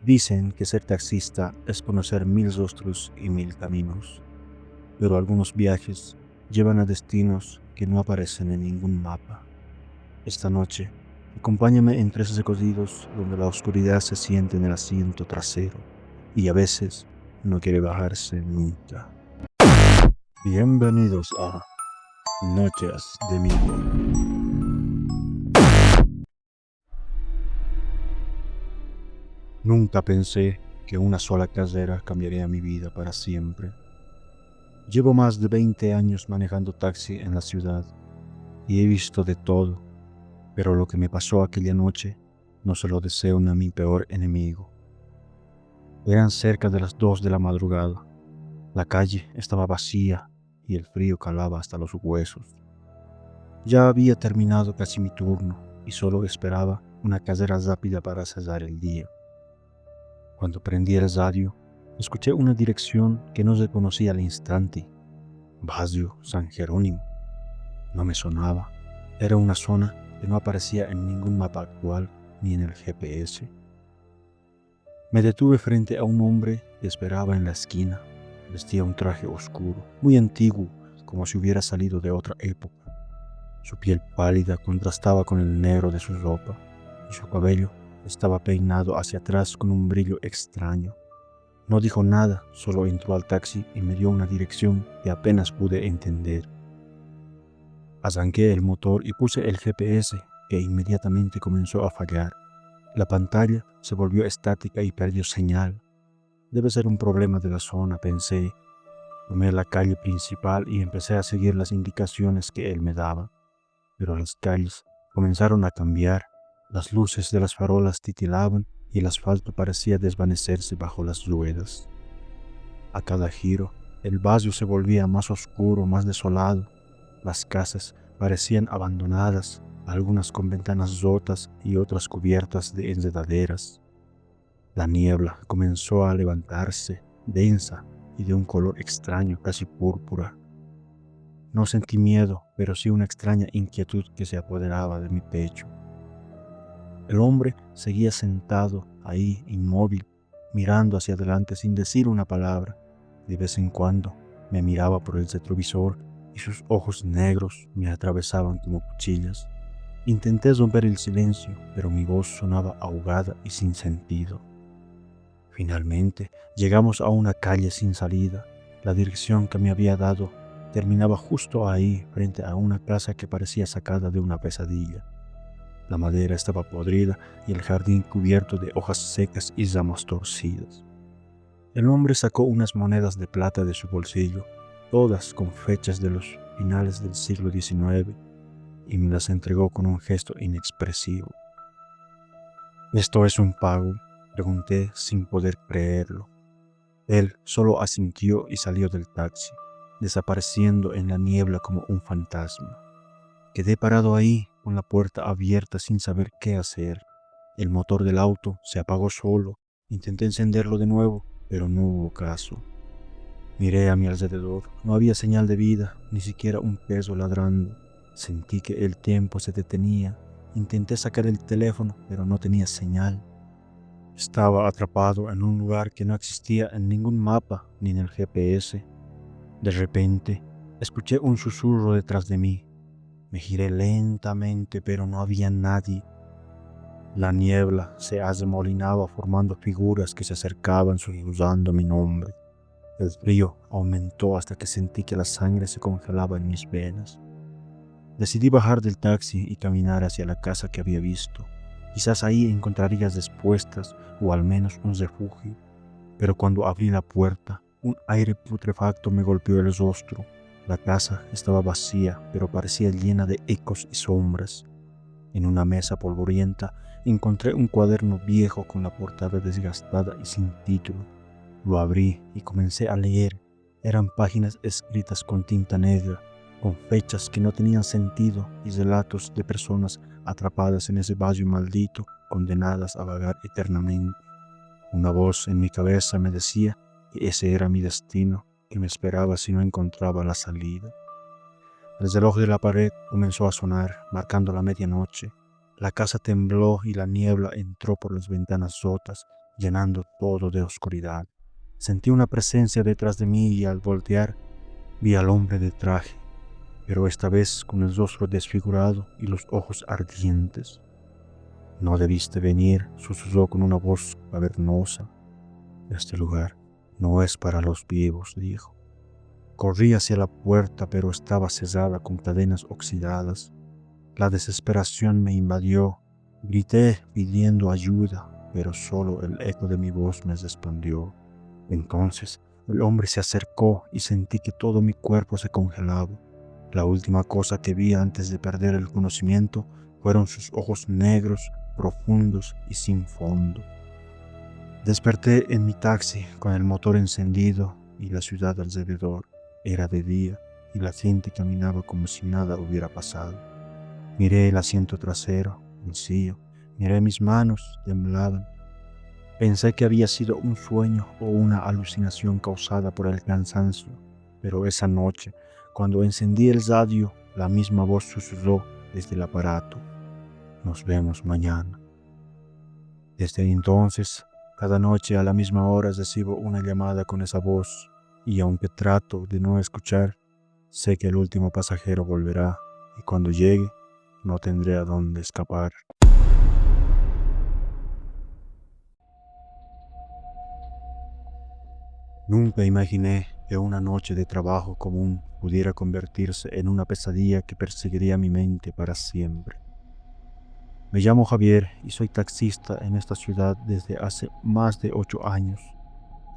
Dicen que ser taxista es conocer mil rostros y mil caminos, pero algunos viajes llevan a destinos que no aparecen en ningún mapa. Esta noche, acompáñame en tres recorridos donde la oscuridad se siente en el asiento trasero y a veces no quiere bajarse nunca. Bienvenidos a Noches de Miedo. Nunca pensé que una sola carrera cambiaría mi vida para siempre. Llevo más de 20 años manejando taxi en la ciudad y he visto de todo, pero lo que me pasó aquella noche no se lo deseo ni a mi peor enemigo. Eran cerca de las 2 de la madrugada. La calle estaba vacía y el frío calaba hasta los huesos. Ya había terminado casi mi turno y solo esperaba una carrera rápida para cerrar el día. Cuando prendí el radio, escuché una dirección que no reconocí al instante. Barrio San Jerónimo. No me sonaba. Era una zona que no aparecía en ningún mapa actual ni en el GPS. Me detuve frente a un hombre que esperaba en la esquina. Vestía un traje oscuro, muy antiguo, como si hubiera salido de otra época. Su piel pálida contrastaba con el negro de su ropa y su cabello estaba peinado hacia atrás con un brillo extraño. No dijo nada, solo entró al taxi y me dio una dirección que apenas pude entender. Arranqué el motor y puse el GPS, que inmediatamente comenzó a fallar. La pantalla se volvió estática y perdió señal. Debe ser un problema de la zona, pensé. Tomé la calle principal y empecé a seguir las indicaciones que él me daba. Pero las calles comenzaron a cambiar. Las luces de las farolas titilaban y el asfalto parecía desvanecerse bajo las ruedas. A cada giro, el barrio se volvía más oscuro, más desolado. Las casas parecían abandonadas, algunas con ventanas rotas y otras cubiertas de enredaderas. La niebla comenzó a levantarse, densa y de un color extraño, casi púrpura. No sentí miedo, pero sí una extraña inquietud que se apoderaba de mi pecho. El hombre seguía sentado ahí, inmóvil, mirando hacia adelante sin decir una palabra. De vez en cuando me miraba por el retrovisor y sus ojos negros me atravesaban como cuchillas. Intenté romper el silencio, pero mi voz sonaba ahogada y sin sentido. Finalmente llegamos a una calle sin salida. La dirección que me había dado terminaba justo ahí, frente a una casa que parecía sacada de una pesadilla. La madera estaba podrida y el jardín cubierto de hojas secas y ramas torcidas. El hombre sacó unas monedas de plata de su bolsillo, todas con fechas de los finales del siglo XIX, y me las entregó con un gesto inexpresivo. ¿Esto es un pago?, pregunté sin poder creerlo. Él solo asintió y salió del taxi, desapareciendo en la niebla como un fantasma. Quedé parado ahí, con la puerta abierta sin saber qué hacer. El motor del auto se apagó solo. Intenté encenderlo de nuevo, pero no hubo caso. Miré a mi alrededor. No había señal de vida, ni siquiera un perro ladrando. Sentí que el tiempo se detenía. Intenté sacar el teléfono, pero no tenía señal. Estaba atrapado en un lugar que no existía en ningún mapa ni en el GPS. De repente, escuché un susurro detrás de mí. Me giré lentamente, pero no había nadie. La niebla se arremolinaba formando figuras que se acercaban susurrando mi nombre. El frío aumentó hasta que sentí que la sangre se congelaba en mis venas. Decidí bajar del taxi y caminar hacia la casa que había visto. Quizás ahí encontraría respuestas o al menos un refugio. Pero cuando abrí la puerta, un aire putrefacto me golpeó el rostro. La casa estaba vacía, pero parecía llena de ecos y sombras. En una mesa polvorienta encontré un cuaderno viejo con la portada desgastada y sin título. Lo abrí y comencé a leer. Eran páginas escritas con tinta negra, con fechas que no tenían sentido y relatos de personas atrapadas en ese valle maldito, condenadas a vagar eternamente. Una voz en mi cabeza me decía que ese era mi destino, que me esperaba si no encontraba la salida. El reloj de la pared comenzó a sonar, marcando la medianoche. La casa tembló y la niebla entró por las ventanas rotas, llenando todo de oscuridad. Sentí una presencia detrás de mí y al voltear vi al hombre de traje, pero esta vez con el rostro desfigurado y los ojos ardientes. No debiste venir, susurró con una voz cavernosa. Este lugar no es para los vivos, dijo. Corrí hacia la puerta, pero estaba cerrada con cadenas oxidadas. La desesperación me invadió. Grité pidiendo ayuda, pero solo el eco de mi voz me respondió. Entonces el hombre se acercó y sentí que todo mi cuerpo se congelaba. La última cosa que vi antes de perder el conocimiento fueron sus ojos negros, profundos y sin fondo. Desperté en mi taxi con el motor encendido y la ciudad alrededor. Era de día y la gente caminaba como si nada hubiera pasado. Miré el asiento trasero, vacío. Miré mis manos, temblaban. Pensé que había sido un sueño o una alucinación causada por el cansancio, pero esa noche, cuando encendí el radio, la misma voz susurró desde el aparato: nos vemos mañana. Desde entonces, cada noche a la misma hora recibo una llamada con esa voz, y aunque trato de no escuchar, sé que el último pasajero volverá, y cuando llegue, no tendré a dónde escapar. Nunca imaginé que una noche de trabajo común pudiera convertirse en una pesadilla que perseguiría mi mente para siempre. Me llamo Javier y soy taxista en esta ciudad desde hace más de 8 años.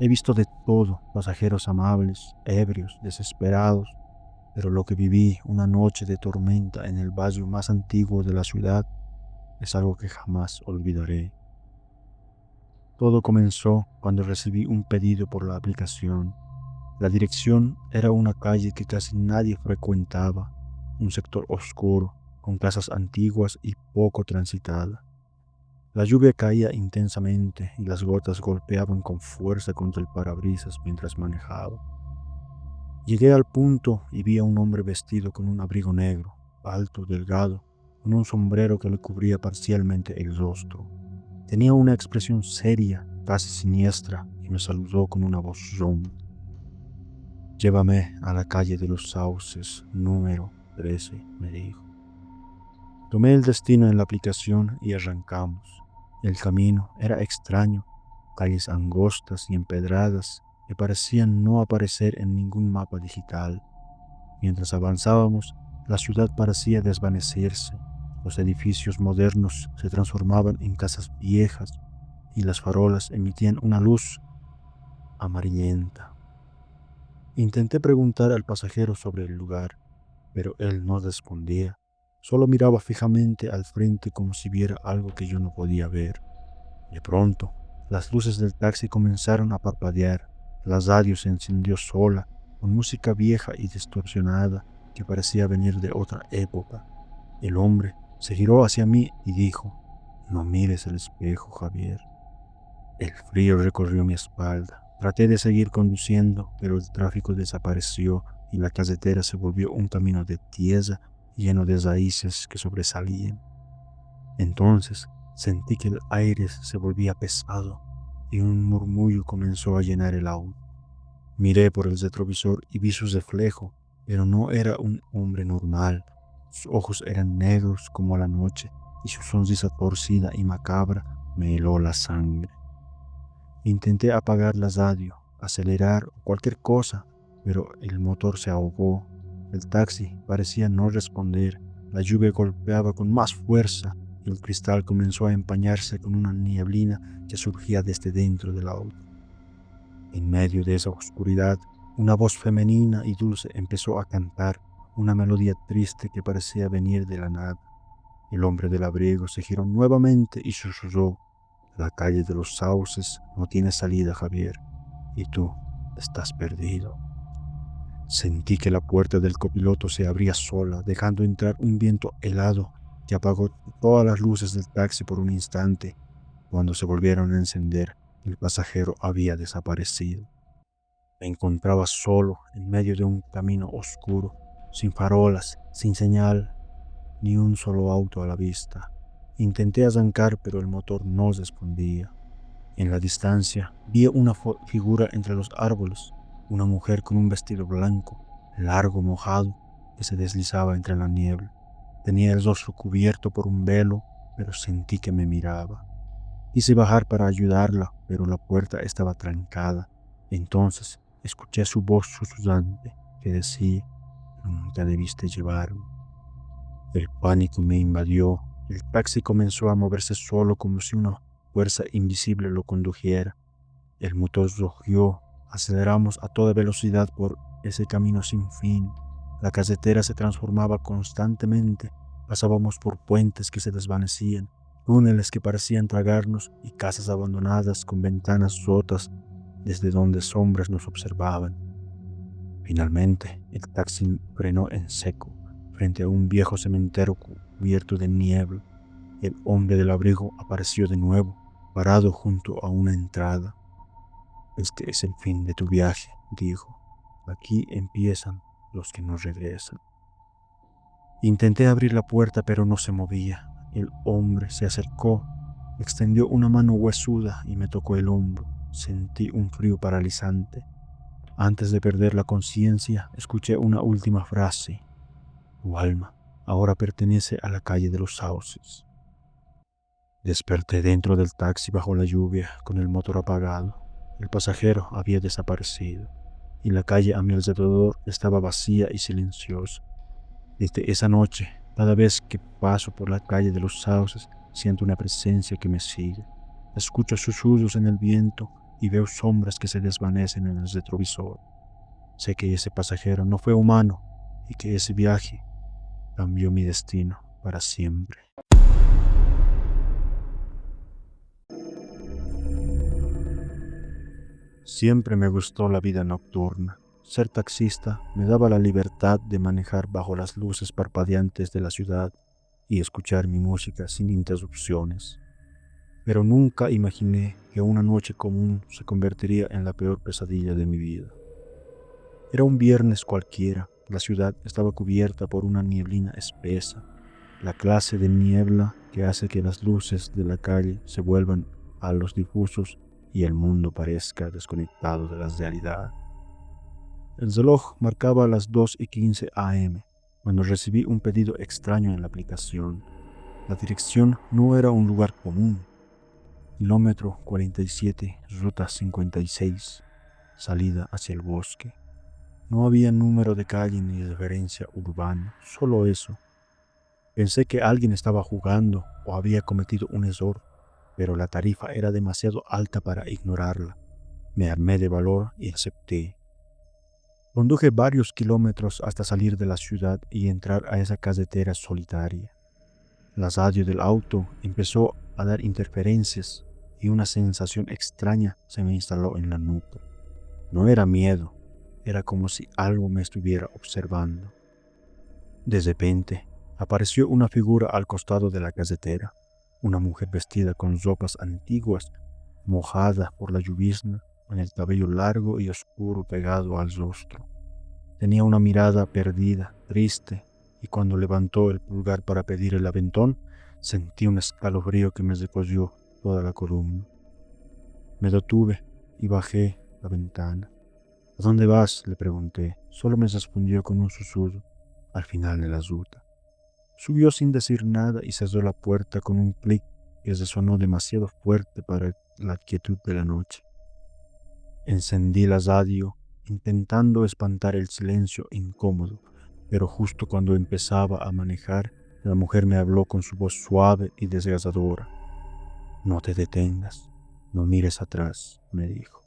He visto de todo: pasajeros amables, ebrios, desesperados, pero lo que viví una noche de tormenta en el barrio más antiguo de la ciudad es algo que jamás olvidaré. Todo comenzó cuando recibí un pedido por la aplicación. La dirección era una calle que casi nadie frecuentaba, un sector oscuro, con casas antiguas y poco transitada. La lluvia caía intensamente y las gotas golpeaban con fuerza contra el parabrisas mientras manejaba. Llegué al punto y vi a un hombre vestido con un abrigo negro, alto, delgado, con un sombrero que le cubría parcialmente el rostro. Tenía una expresión seria, casi siniestra, y me saludó con una voz ronca. Llévame a la calle de los Sauces, número 13, me dijo. Tomé el destino en la aplicación y arrancamos. El camino era extraño, calles angostas y empedradas que parecían no aparecer en ningún mapa digital. Mientras avanzábamos, la ciudad parecía desvanecerse. Los edificios modernos se transformaban en casas viejas y las farolas emitían una luz amarillenta. Intenté preguntar al pasajero sobre el lugar, pero él no respondía. Solo miraba fijamente al frente como si viera algo que yo no podía ver. De pronto, las luces del taxi comenzaron a parpadear. La radio se encendió sola, con música vieja y distorsionada que parecía venir de otra época. El hombre se giró hacia mí y dijo: no mires el espejo, Javier. El frío recorrió mi espalda. Traté de seguir conduciendo, pero el tráfico desapareció y la carretera se volvió un camino de tierra lleno de raíces que sobresalían. Entonces sentí que el aire se volvía pesado y un murmullo comenzó a llenar el auto. Miré por el retrovisor y vi su reflejo, pero no era un hombre normal. Sus ojos eran negros como la noche y su sonrisa torcida y macabra me heló la sangre. Intenté apagar la radio, acelerar o cualquier cosa, pero el motor se ahogó. El taxi parecía no responder. La lluvia golpeaba con más fuerza y el cristal comenzó a empañarse con una nieblina que surgía desde dentro del auto. En medio de esa oscuridad, una voz femenina y dulce empezó a cantar una melodía triste que parecía venir de la nada. El hombre del abrigo se giró nuevamente y susurró: la calle de los Sauces no tiene salida, Javier, y tú estás perdido. Sentí que la puerta del copiloto se abría sola, dejando entrar un viento helado que apagó todas las luces del taxi por un instante. Cuando se volvieron a encender, el pasajero había desaparecido. Me encontraba solo en medio de un camino oscuro, sin farolas, sin señal, ni un solo auto a la vista. Intenté arrancar, pero el motor no respondía. En la distancia vi una figura entre los árboles, una mujer con un vestido blanco, largo, mojado, que se deslizaba entre la niebla. Tenía el rostro cubierto por un velo, pero sentí que me miraba. Quise bajar para ayudarla, pero la puerta estaba trancada. Entonces escuché su voz susurrante que decía: "Nunca debiste llevarme". El pánico me invadió. El taxi comenzó a moverse solo como si una fuerza invisible lo condujera. El motor rugió. Aceleramos a toda velocidad por ese camino sin fin. La carretera se transformaba constantemente. Pasábamos por puentes que se desvanecían, túneles que parecían tragarnos y casas abandonadas con ventanas rotas desde donde sombras nos observaban. Finalmente, el taxi frenó en seco frente a un viejo cementerio cubierto de niebla. El hombre del abrigo apareció de nuevo, parado junto a una entrada. "Este es el fin de tu viaje", dijo. "Aquí empiezan los que no regresan". Intenté abrir la puerta, pero no se movía. El hombre se acercó, extendió una mano huesuda y me tocó el hombro. Sentí un frío paralizante. Antes de perder la conciencia, escuché una última frase: "Tu alma ahora pertenece a la calle de los sauces". Desperté dentro del taxi bajo la lluvia, con el motor apagado. El pasajero había desaparecido y la calle a mi alrededor estaba vacía y silenciosa. Desde esa noche, cada vez que paso por la calle de los sauces, siento una presencia que me sigue. Escucho susurros en el viento y veo sombras que se desvanecen en el retrovisor. Sé que ese pasajero no fue humano y que ese viaje cambió mi destino para siempre. Siempre me gustó la vida nocturna. Ser taxista me daba la libertad de manejar bajo las luces parpadeantes de la ciudad y escuchar mi música sin interrupciones. Pero nunca imaginé que una noche común se convertiría en la peor pesadilla de mi vida. Era un viernes cualquiera. La ciudad estaba cubierta por una nieblina espesa, la clase de niebla que hace que las luces de la calle se vuelvan a los difusos y el mundo parezca desconectado de la realidad. El reloj marcaba las 2:15 a.m. cuando recibí un pedido extraño en la aplicación. La dirección no era un lugar común. Kilómetro 47, ruta 56, salida hacia el bosque. No había número de calle ni referencia urbana, solo eso. Pensé que alguien estaba jugando o había cometido un error, pero la tarifa era demasiado alta para ignorarla. Me armé de valor y acepté. Conduje varios kilómetros hasta salir de la ciudad y entrar a esa carretera solitaria. La radio del auto empezó a dar interferencias y una sensación extraña se me instaló en la nuca. No era miedo, era como si algo me estuviera observando. De repente, apareció una figura al costado de la carretera, una mujer vestida con ropas antiguas, mojada por la llovizna, con el cabello largo y oscuro pegado al rostro. Tenía una mirada perdida, triste, y cuando levantó el pulgar para pedir el aventón, sentí un escalofrío que me recorrió toda la columna. Me detuve y bajé la ventana. "¿A dónde vas?", le pregunté. Solo me respondió con un susurro: "Al final de la ruta". Subió sin decir nada y cerró la puerta con un clic que resonó demasiado fuerte para la quietud de la noche. Encendí la radio, intentando espantar el silencio incómodo, pero justo cuando empezaba a manejar, la mujer me habló con su voz suave y desgarradora. "No te detengas, no mires atrás", me dijo.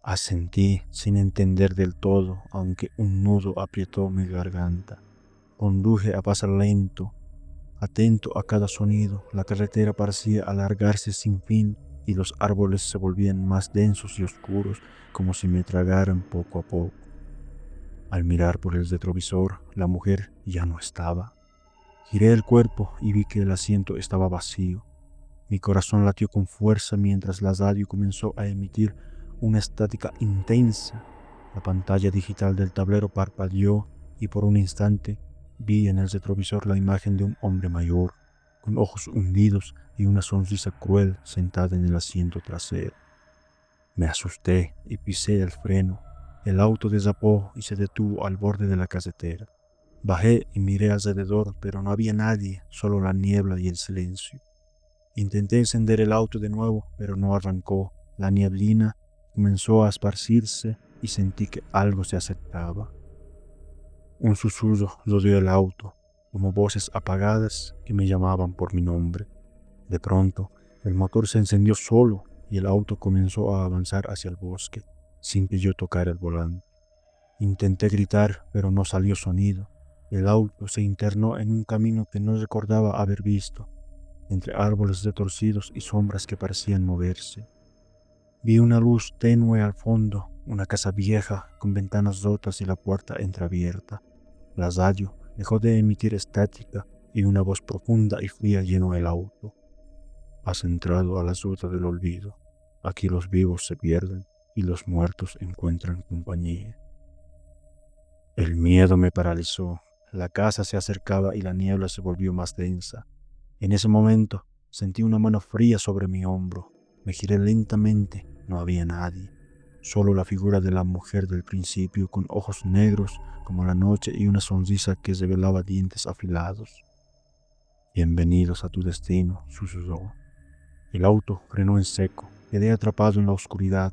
Asentí sin entender del todo, aunque un nudo apretó mi garganta. Conduje a paso lento, atento a cada sonido. La carretera parecía alargarse sin fin y los árboles se volvían más densos y oscuros, como si me tragaran poco a poco. Al mirar por el retrovisor, la mujer ya no estaba. Giré el cuerpo y vi que el asiento estaba vacío. Mi corazón latió con fuerza mientras la radio comenzó a emitir una estática intensa. La pantalla digital del tablero parpadeó y por un instante vi en el retrovisor la imagen de un hombre mayor, con ojos hundidos, y una sonrisa cruel sentada en el asiento trasero. Me asusté y pisé el freno. El auto desapó y se detuvo al borde de la casetera. Bajé y miré alrededor, pero no había nadie, solo la niebla y el silencio. Intenté encender el auto de nuevo, pero no arrancó. La nieblina comenzó a esparcirse y sentí que algo se acercaba. Un susurro rodeó el auto, como voces apagadas que me llamaban por mi nombre. De pronto, el motor se encendió solo y el auto comenzó a avanzar hacia el bosque, sin que yo tocara el volante. Intenté gritar, pero no salió sonido. El auto se internó en un camino que no recordaba haber visto, entre árboles retorcidos y sombras que parecían moverse. Vi una luz tenue al fondo, una casa vieja con ventanas rotas y la puerta entreabierta. La radio dejó de emitir estática y una voz profunda y fría llenó el auto. Has entrado a la ruta del olvido. Aquí los vivos se pierden y los muertos encuentran compañía. El miedo me paralizó. La casa se acercaba y la niebla se volvió más densa. En ese momento sentí una mano fría sobre mi hombro. Me giré lentamente. No había nadie. Solo la figura de la mujer del principio, con ojos negros como la noche y una sonrisa que revelaba dientes afilados. Bienvenidos a tu destino, susurró. El auto frenó en seco. Quedé atrapado en la oscuridad.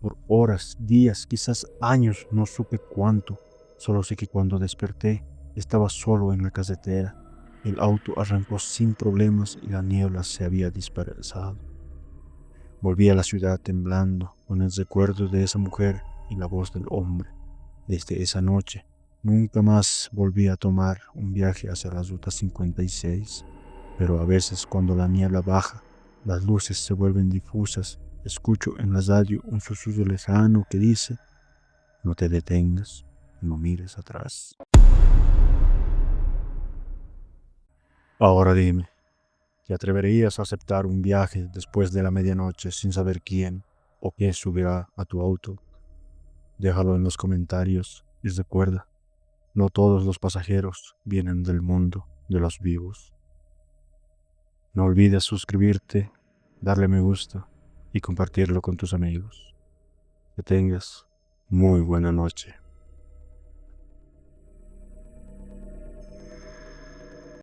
Por horas, días, quizás años, no supe cuánto. Solo sé que cuando desperté, estaba solo en la carretera. El auto arrancó sin problemas y la niebla se había dispersado. Volví a la ciudad temblando, con el recuerdo de esa mujer y la voz del hombre. Desde esa noche, nunca más volví a tomar un viaje hacia la ruta 56, pero a veces cuando la niebla baja, las luces se vuelven difusas, escucho en la radio un susurro lejano que dice, no te detengas, no mires atrás. Ahora dime, ¿te atreverías a aceptar un viaje después de la medianoche sin saber quién o qué subirá a tu auto? Déjalo en los comentarios y recuerda, no todos los pasajeros vienen del mundo de los vivos. No olvides suscribirte, darle me gusta y compartirlo con tus amigos. Que tengas muy buena noche.